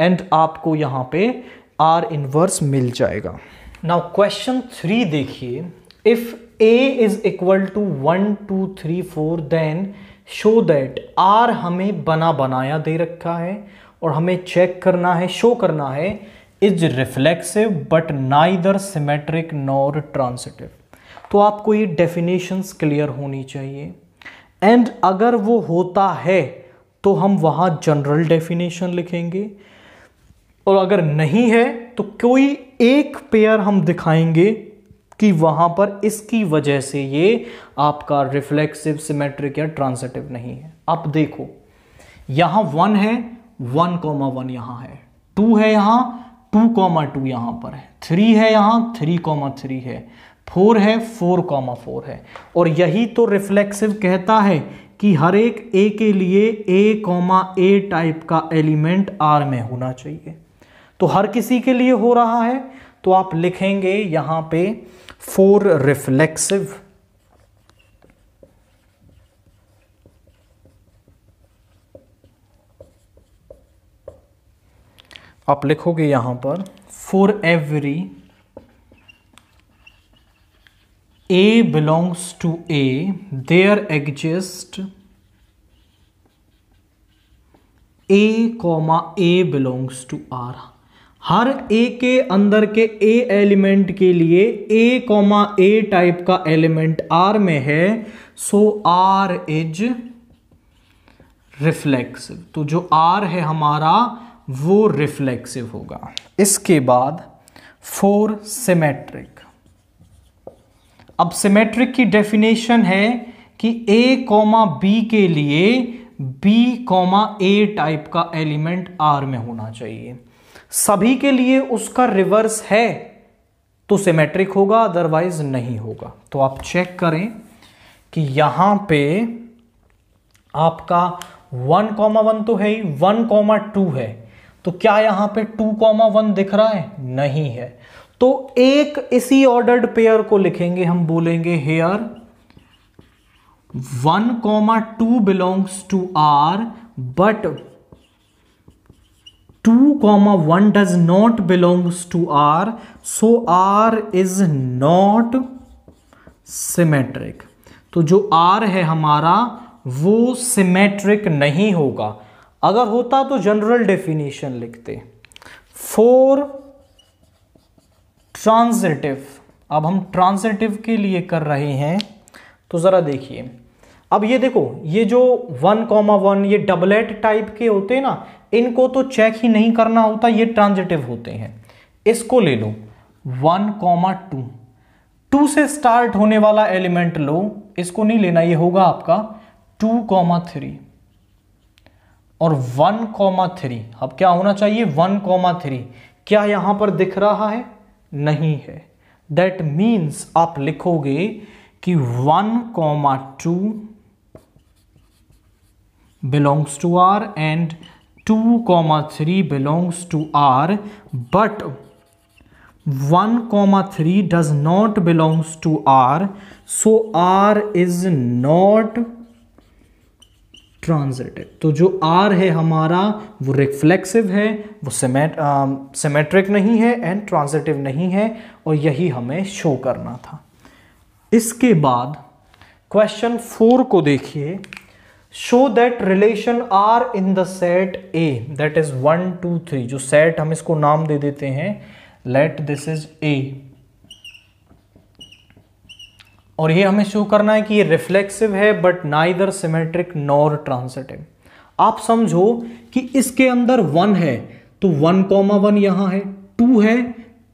एंड आपको यहां पे आर इनवर्स मिल जाएगा। नाउ क्वेश्चन 3 देखिए, if a is equal to 1 2 3 4 then show that R हमें बना बनाया दे रखा है और हमें चेक करना है, शो करना है is reflexive but neither symmetric nor transitive. तो आपको ये डेफिनेशंस क्लियर होनी चाहिए एंड अगर वो होता है तो हम वहां जनरल डेफिनेशन लिखेंगे, और अगर नहीं है तो कोई एक पेयर हम दिखाएंगे कि वहां पर इसकी वजह से ये आपका रिफ्लेक्सिव सिमेट्रिक या ट्रांसिटिव नहीं है। अब देखो यहां 1 है, 1,1 यहां है, 2 है यहां, 2,2 यहां पर है, 3 है यहां, 3,3 है, 4 है, 4,4 है। और यही तो रिफ्लेक्सिव कहता है कि हर एक ए के लिए ए टाइप का एलिमेंट आर में होना चाहिए। तो हर किसी के लिए हो रहा है, तो आप लिखेंगे यहां पे फॉर रिफ्लेक्सिव आप लिखोगे यहां पर for every A belongs to A, there exists A, A belongs to R। Her A के अंदर के A एलिमेंट के लिए A, A टाइप का एलिमेंट R में है, सो R इज रिफ्लेक्सिव। तो जो R है हमारा वो रिफ्लेक्सिव होगा। इसके बाद फॉर सिमेट्रिक, अब सिमेट्रिक की डेफिनेशन है कि A, B के लिए B, A टाइप का एलिमेंट R में होना चाहिए। सभी के लिए उसका रिवर्स है तो सिमेट्रिक होगा, अदरवाइज नहीं होगा। तो आप चेक करें कि यहां पे आपका 1,1 तो है ही, 1,2 है, तो क्या यहां पे 2,1 दिख रहा है? नहीं है। तो एक इसी ऑर्डर्ड पेयर को लिखेंगे, हम बोलेंगे here 1,2 belongs to R but 2,1 does not belongs to R, so R is not symmetric. तो जो आर है हमारा वो सिमेट्रिक नहीं होगा। अगर होता तो जनरल डेफिनेशन लिखते। फॉर ट्रांजिटिव, अब हम ट्रांजिटिव के लिए कर रहे हैं, तो जरा देखिए, अब ये देखो, ये जो 1,1 ये डबलेट टाइप के होते हैं ना, इनको तो चेक ही नहीं करना होता, ये ट्रांजिटिव होते हैं। इसको ले लो 1,2, 2 से स्टार्ट होने वाला एलिमेंट लो, इसको नहीं लेना, ये होगा आपका 2,3 और 1,3। अब क्या होना चाहिए? 1,3। क्या यहां पर दिख रहा है? नहीं है। दैट मीन्स आप लिखोगे कि 1,2 belongs to R and 2,3 belongs to R, but 1,3 does not belongs to R, so R is not transitive. तो जो R है हमारा वो रिफ्लेक्सिव है, वो सिमेट्रिक नहीं है एंड ट्रांजिटिव नहीं है, और यही हमें शो करना था। इसके बाद क्वेश्चन 4 को देखिए। Show that relation R in the set A, that is 1 2 3। जो सेट हम इसको नाम दे देते हैं, लेट दिस इज ए, और ये हमें शो करना है कि ये रिफ्लेक्सिव है but neither symmetric nor transitive. आप समझो कि इसके अंदर 1 है तो 1,1 यहां है, 2 है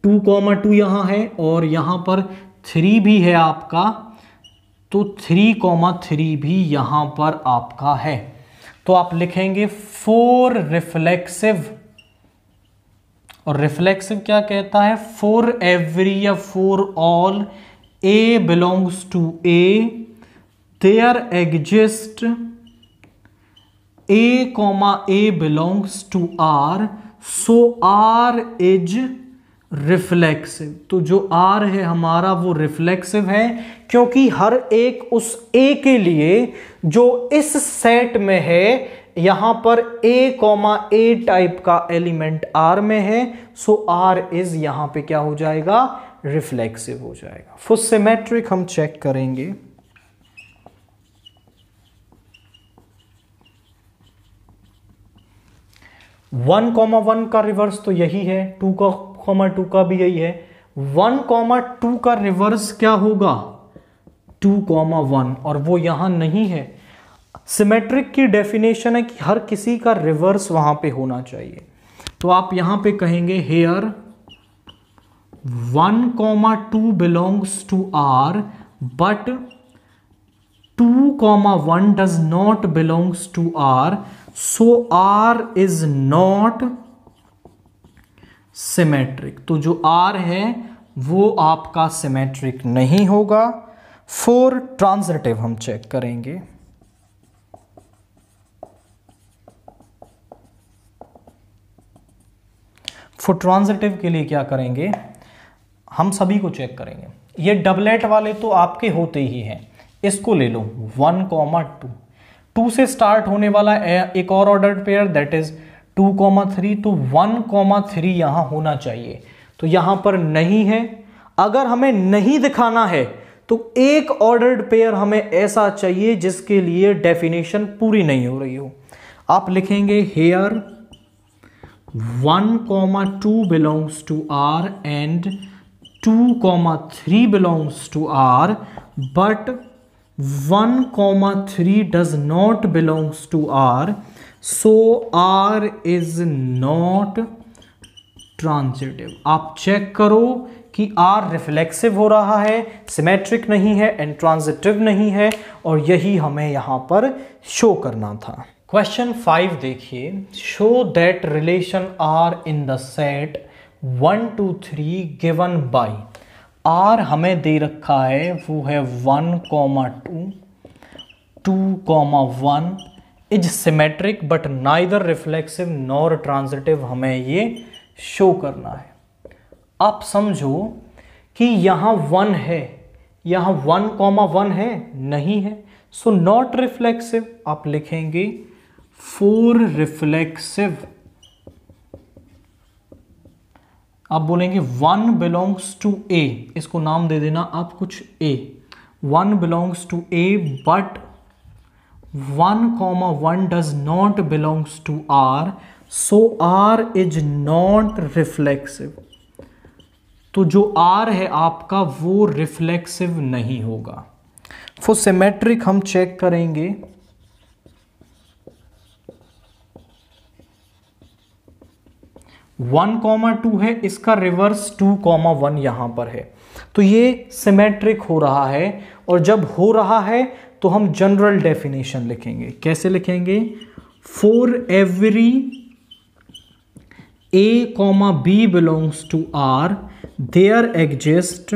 2,2 यहां है, और यहां पर 3 भी है आपका, तो 3,3 भी यहां पर आपका है। तो आप लिखेंगे फॉर रिफ्लेक्सिव, और रिफ्लेक्सिव क्या कहता है, फॉर एवरी या for all A belongs to A, there exist A, A belongs to R, so R is reflexive। तो जो R है हमारा वो रिफ्लेक्सिव है, क्योंकि हर एक उस A के लिए जो इस सेट में है, यहां पर A, टाइप का एलिमेंट R में है, सो R इज यहां पे क्या हो जाएगा, रिफ्लेक्सिव हो जाएगा। फॉर सिमेट्रिक हम चेक करेंगे। 1,1 का रिवर्स तो यही है, 2,2 का भी यही है। 1,2 का रिवर्स क्या होगा, 2,1, और वो यहां नहीं है। सिमेट्रिक की डेफिनेशन है कि हर किसी का रिवर्स वहां पे होना चाहिए। तो आप यहां पे कहेंगे hair 1,2 belongs to R, but 2,1 does not belongs to R, so R is not symmetric। तो जो R है वो आपका सिमेट्रिक नहीं होगा। फॉर ट्रांजिटिव हम चेक करेंगे। फॉर ट्रांजिटिव के लिए क्या करेंगे, हम सभी को चेक करेंगे। ये डबलेट वाले तो आपके होते ही हैं, इसको ले लो 1,2, 2 से स्टार्ट होने वाला एक और ऑर्डर्ड पेयर दैट इज 2,3, तो 1,3 यहां होना चाहिए, तो यहां पर नहीं है। अगर hमें नहीं दिखाना है तो एक ऑर्डर्ड पेयर हमें ऐसा चाहिए जिसके लिए डेफिनेशन पूरी नहीं हो रही हो। आप लिखेंगे here 1,2 belongs to R and 2,3 belongs to R, but 1,3 does not belongs to R, so R is not transitive। आप चेक करो कि R रिफ्लेक्सिव हो रहा है, सिमेट्रिक नहीं है एंड ट्रांजिटिव नहीं है, और यही हमें यहां पर शो करना था। क्वेश्चन 5 देखिए। Show that relation R in the set 1 2 3 given by R हमें दे रखा है, वो है 1,2 2,1 is symmetric but neither reflexive nor transitive, हमें ये शो करना है। आप समझो कि यहां 1 है, यहां 1,1 है, नहीं है, सो नॉट रिफ्लेक्सिव। आप लिखेंगे फॉर रिफ्लेक्सिव, आप बोलेंगे 1 बिलोंग्स टू ए, इसको नाम दे देना आप कुछ A, 1 belongs to A but 1,1 does not belongs to R, so R is not reflexive. तो जो आर है आपका वो रिफ्लेक्सिव नहीं होगा। फॉर सिमेट्रिक हम चेक करेंगे। वन कॉमा 2 है, इसका रिवर्स 2,1 यहां पर है, तो ये सिमेट्रिक हो रहा है। और जब हो रहा है तो हम जनरल डेफिनेशन लिखेंगे। कैसे लिखेंगे? For every A, B belongs to R, there exist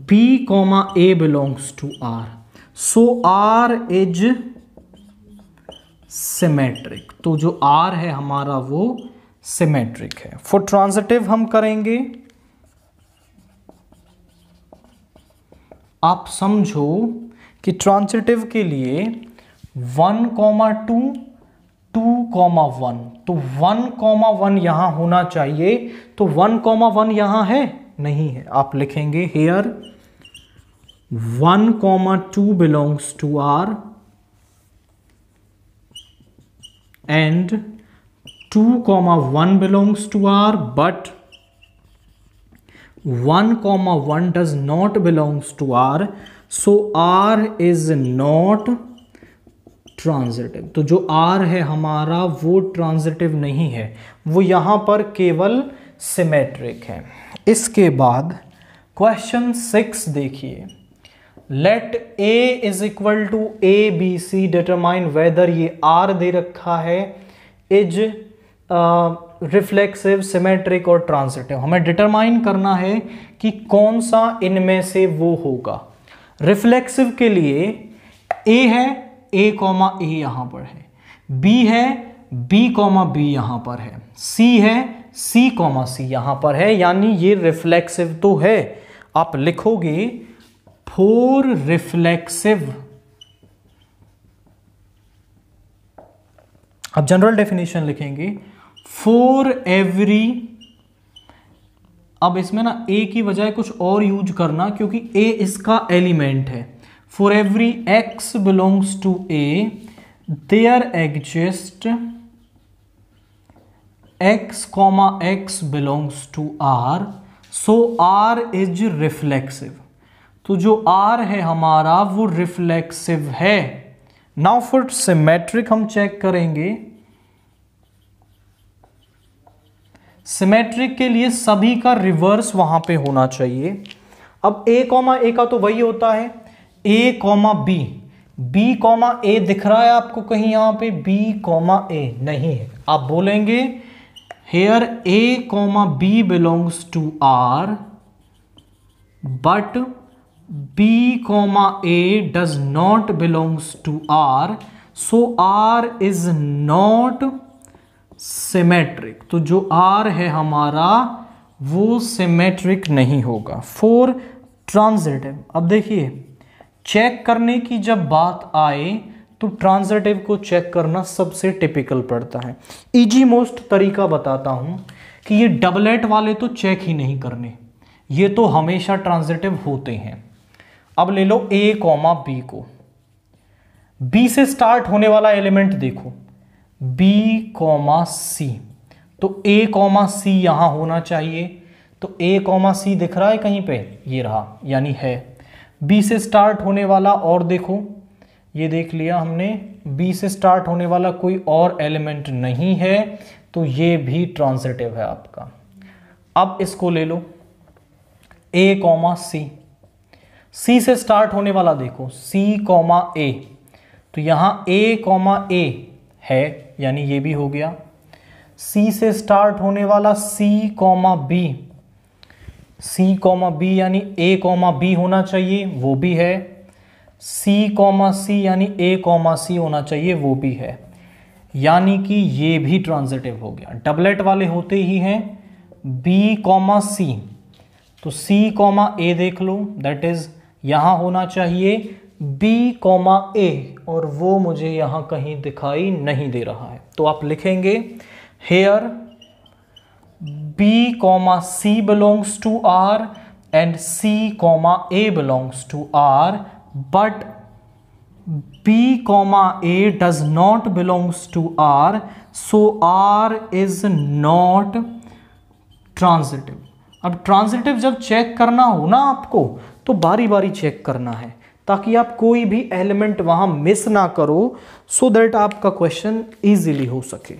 B, A belongs to R. So R is symmetric. तो जो R है हमारा वो सिमेट्रिक है। फॉर ट्रांजिटिव हम करेंगे, आप समझो कि ट्रांजिटिव के लिए 1,2 2,1, तो 1,1 यहां होना चाहिए, तो 1,1 यहां है नहीं है, आप लिखेंगे here 1,2 belongs to R and 2,1 belongs to R, but 1,1 does not belongs to R, so R is not transitive। तो जो R है हमारा वो ट्रांजिटिव नहीं है, वो यहां पर केवल सिमेट्रिक है। इसके बाद क्वेश्चन 6 देखिए, let A is equal to ABC, determine whether, ये R दे रखा है, इज रिफ्लेक्सिव, सिमेट्रिक और ट्रांजिटिव। हमें डिटरमाइन करना है कि कौन सा इनमें से वो होगा। रिफ्लेक्सिव के लिए A है, A, A यहां पर है, B है, B, B यहां पर है, C है, C, C यहां पर है, यानी ये रिफ्लेक्सिव तो है। आप लिखोगे फॉर रिफ्लेक्सिव, अब जनरल डेफिनेशन लिखेंगे, फॉर एवरी, अब इसमें ना ए की बजाय कुछ और यूज करना क्योंकि ए इसका एलिमेंट है। For every X belongs to A there exist X comma X belongs to R, so R is reflexive. तो जो आर है हमारा वो रिफ्लेक्सिव है। नाउ फॉर सिमेट्रिक हम चेक करेंगे, सिमेट्रिक के लिए सभी का रिवर्स वहां पे होना चाहिए। अब A, A का तो वही होता है A, B, B, A दिख रहा है आपको कहीं यहां पे B, A नहीं है, आप बोलेंगे here A, B belongs to R but B, A does not belongs to R, so R is not symmetric. तो जो R है हमारा वो सिमेट्रिक नहीं होगा। फॉर ट्रांजिटिव, अब देखिए चेक करने की जब बात आए तो ट्रांजिटिव को चेक करना सबसे टिपिकल पड़ता है। इजी मोस्ट तरीका बताता हूं कि ये डबलेट वाले तो चेक ही नहीं करने, ये तो हमेशा ट्रांजिटिव होते हैं। अब ले लो A, B को, B से स्टार्ट होने वाला एलिमेंट देखो B, C, तो A, C यहां होना चाहिए, तो A, C दिख रहा है कहीं पे, ये रहा, यानी है। B से स्टार्ट होने वाला और देखो, ये देख लिया हमने, B से स्टार्ट होने वाला कोई और एलिमेंट नहीं है, तो ये भी ट्रांजिटिव है आपका। अब इसको ले लो A, C, C से स्टार्ट होने वाला देखो C, A, तो यहां A, A है, यानी ये भी हो गया। C से स्टार्ट होने वाला C, B यानी A, B होना चाहिए, वो भी है। C, C यानी A, C होना चाहिए, वो भी है, यानी कि ये भी ट्रांजिटिव हो गया। डबलेट वाले होते ही हैं B, C, तो C, A देख लो, दैट इज यहां होना चाहिए B, A, और वो मुझे यहां कहीं दिखाई नहीं दे रहा है, तो आप लिखेंगे hair B, C belongs to R and C, A belongs to R, but B, A does not belongs to R, so R is not transitive। अब ट्रांजिटिव जब चेक करना हो ना आपको, तो बारी बारी चेक करना है ताकि आप कोई भी एलिमेंट वहां मिस ना करो, सो दैट आपका क्वेश्चन इजीली हो सके।